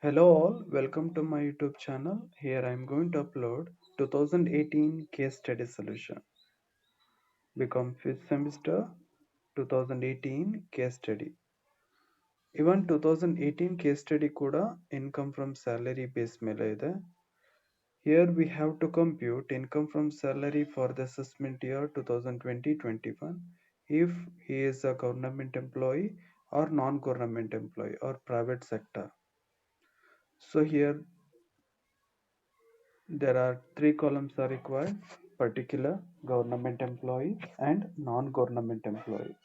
Hello all, welcome to my YouTube channel. Here I am going to upload 2018 case study solution. Become 5th semester 2018 case study. Even 2018 case study kuda income from salary base mele ide. Here we have to compute income from salary for the assessment year 2020-21 if he is a government employee or non-government employee or private sector. So here there are three columns are required: particular, government employee, and non-government employee.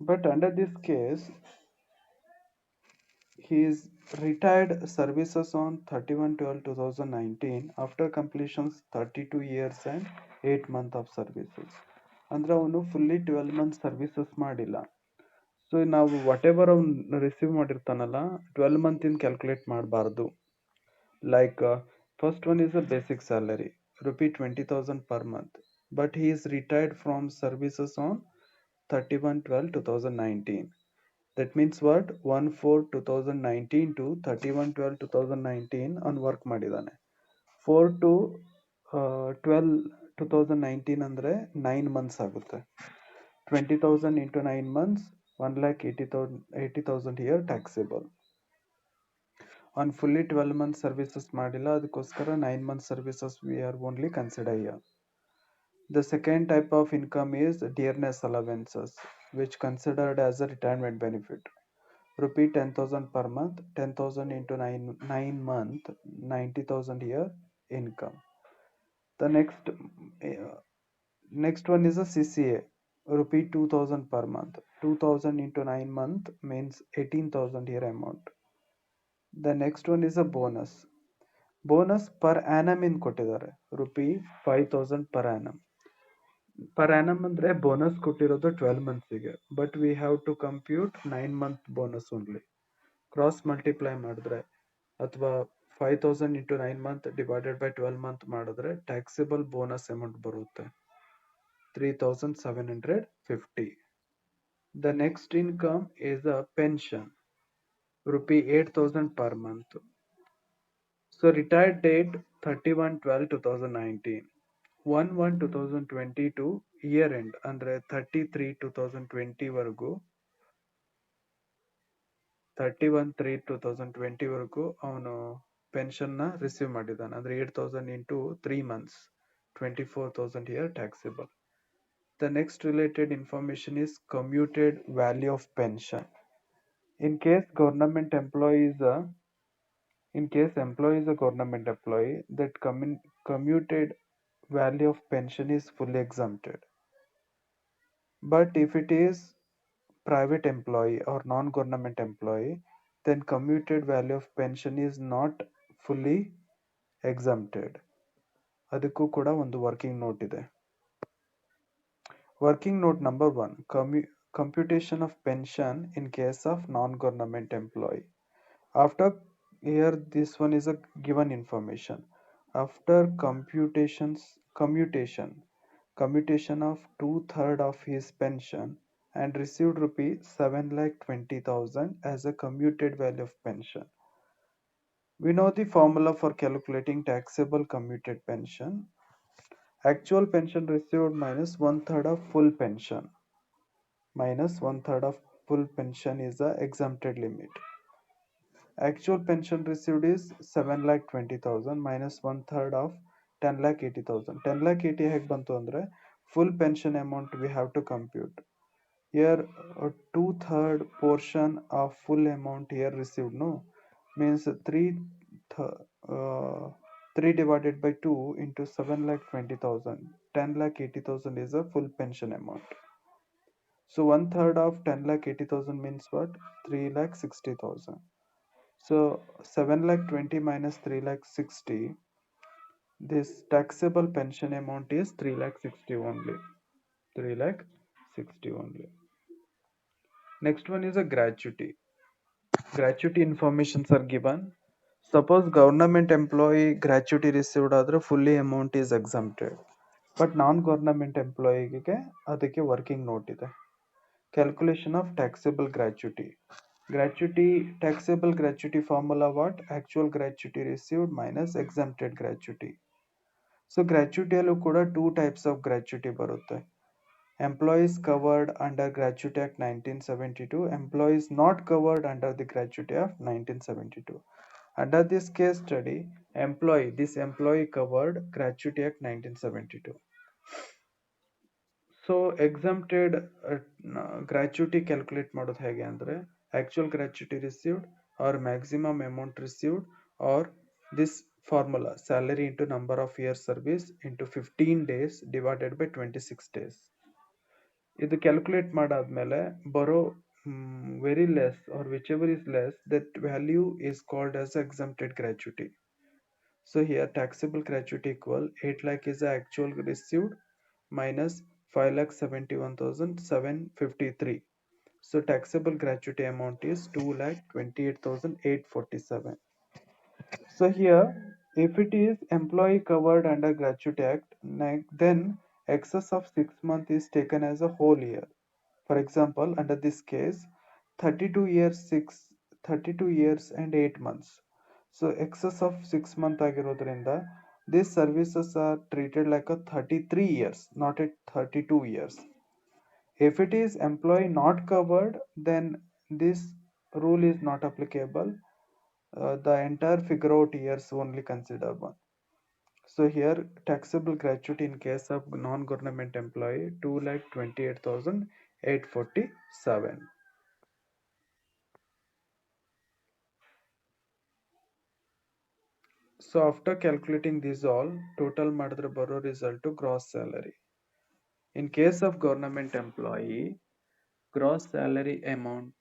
But under this case, he is retired services on 31/12/2019 after completions 32 years and 8 months of services. ಅಂದ್ರೆ ಅವನು fully 12 months services ಮಾಡಿಲ್ಲ. So ನಾವು what ever ಅವ್ನು receive ಮಾಡಿರ್ತಾನಲ್ಲ 12 month ಇನ್ calculate ಮಾಡಬಾರ್ದು. Like first one is a basic salary, rupee 20,000 per month. But he is retired from services on 31/12/2019. That means what? 1/4/2019 to 31/12/2019 on work ಮಾಡಿದಾನೆ. 4 to 12/2019 ಅಂದ್ರೆ 9 months ಆಗುತ್ತೆ. 20,000 into 9 months 1,80,000 here taxable. On fully 12 months services ಮಾಡಿಲ್ಲ, ಅದಕ್ಕೋಸ್ಕರ 9 months services we are only consider here. The second type of income is dearness allowances, which considered as a retirement benefit. Rupee 10,000 per month, 10,000 into 9 month, 90,000 year income. The next one is a CCA, rupee 2,000 per month, 2,000 into 9 month means 18,000 year amount. The next one is a bonus. Bonus per annum in ಕೊಟ್ಟಿದ್ದಾರೆ, rupee 5,000 per annum. Per annum ಅಂದರೆ bonus ಕೊಟ್ಟಿರೋದು 12 ಮಂತ್ಸಿಗೆ, but we have to compute 9 month bonus only. Cross multiply ಮಾಡಿದ್ರೆ ಅಥವಾ 5,000 into 9 month divided by 12 month ಮಾಡಿದ್ರೆ taxable bonus amount ಬರುತ್ತೆ 3,750. The next income is a pension, rupee 8,000 per month. So retired date 31/12/2019, 1/1/2022 year end ಅಂದ್ರೆ 33/2020 ವರೆಗೂ 31/3/2020 ವರೆಗೂ ಅವನು pension ನ receive ಮಾಡಿದ್ದಾನೆ. ಅಂದ್ರೆ 8,000 into 3 months 24,000 here taxable. The next related information is commuted value of pension. In case employee is a government employee, that commuted value of pension is fully exempted. But if it is private employee or non-government employee, then commuted value of pension is not fully exempted. ಅದಕ್ಕೂ ಕೂಡ ಒಂದು working note ಇದೆ. Working note number 1, computation of pension in case of non-government employee. After here this one is a given information. After commutation of 2/3 of his pension and received rupee 7,20,000 as a commuted value of pension. We know the formula for calculating taxable commuted pension. Actual pension received minus 1/3 of full pension. Minus 1/3 of full pension is the exempted limit. Actual pension received is 7,20,000 minus 1/3 of 10,80,000. 10,80,000 ಹೇಗೆ ಬಂತು ಅಂದ್ರೆ full pension amount we have to compute. Here 2/3 portion of full amount here received no means 3 divided by 2 into 7,20,000. 10,80,000 is a full pension amount. So 1/3 of 10,80,000 means what? 3,60,000. So 7,20,000 minus 3,60,000, this taxable pension amount is 3,60,000 only. 3,60,000 only. Next one is a gratuity. Gratuity informations are given. Suppose government employee gratuity received ಆದ್ರೆ fully amount is exempted. But non-government employee ಗೆ ಅದಕ್ಕೆ working note ಇದೆ. Calculation of taxable gratuity. Gratuity, taxable gratuity formula what? Actual gratuity received minus exempted gratuity. So gratuity ಕೂಡ two types of gratuity ಬರುತ್ತೆ. Employees covered under Gratuity Act 1972, employees not covered under the Gratuity of 1972. Under this case study, this employee covered Gratuity Act 1972. So exempted gratuity calculate ಮಾಡೋದು ಹೇಗೆ ಅಂದ್ರೆ actual gratuity received or maximum amount received or this formula salary into number of years service into 15 days divided by 26 days. ಇದು calculate ಮಾಡಾದ್ಮೇಲೆ ಬರೋ very less or whichever is less, that value is called as exempted gratuity. So here taxable gratuity equal 8 lakh is the actual received minus 5,71,753. So taxable gratuity amount is 2,28,847. So here, if it is employee covered under Gratuity Act, then excess of 6 months is taken as a whole year. For example, under this case, 32 years, 32 years and 8 months. So excess of 6 months ಆಗಿರೋದ್ರಿಂದ these services are treated like a 33 years, not at 32 years. If it is employee not covered, then this rule is not applicable. The entire figure out years only consider one. So here taxable gratuity in case of non-government employee 2,28,847. So after calculating these all, total ಮಾಡಿದ್ರೆ ಬರೋ result gross salary. In case of government employee, gross salary amount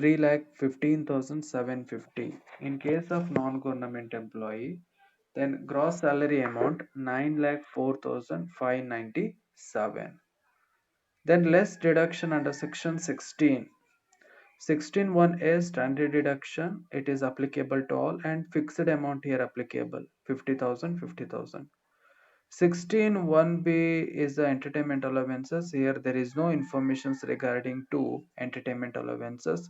3,15,750. In case of non-government employee, then gross salary amount 9,04,597. Then less deduction under section 16. 16(1)(a) standard deduction, it is applicable to all, and fixed amount here applicable 50,000, 50,000. 16(1)(b) is the entertainment allowances. Here there is no information regarding to entertainment allowances.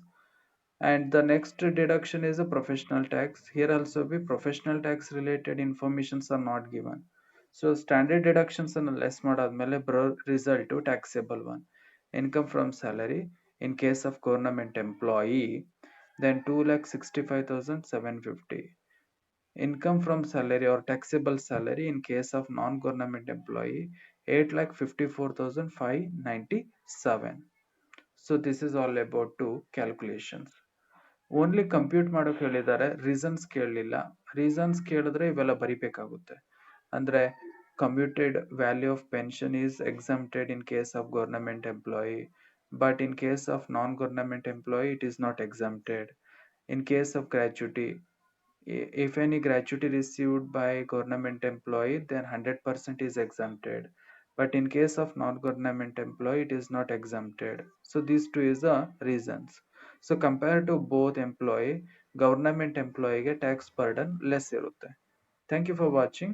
And the next deduction is a professional tax. Here also be professional tax related informations are not given. So standard deductions and less ಮಾಡಾದ್ಮೇಲೆ ಬರೋ result taxable one. Income from salary in case of government employee, then 2,65,750. Income from salary or taxable salary in case of non-government employee 8,54,597. So this is all about two calculations. Only compute ಮಾಡೋಕೆ ಹೇಳಿದ್ದಾರೆ, reasons ಕೇಳಲಿಲ್ಲ. Reasons ಕೇಳಿದ್ರೆ ಇವೆಲ್ಲ ಬರಿಬೇಕಾಗುತ್ತೆ. ಅಂದ್ರೆ commuted value of pension is exempted in case of government employee, but in case of non-government employee it is not exempted. In case of gratuity, if any gratuity received by government employee, then 100% is exempted, but in case of non-government employee it is not exempted. So these two is the reasons. So compared to both employee, government employee ಗೆ tax burden less ಇರುತ್ತೆ. Thank you for watching.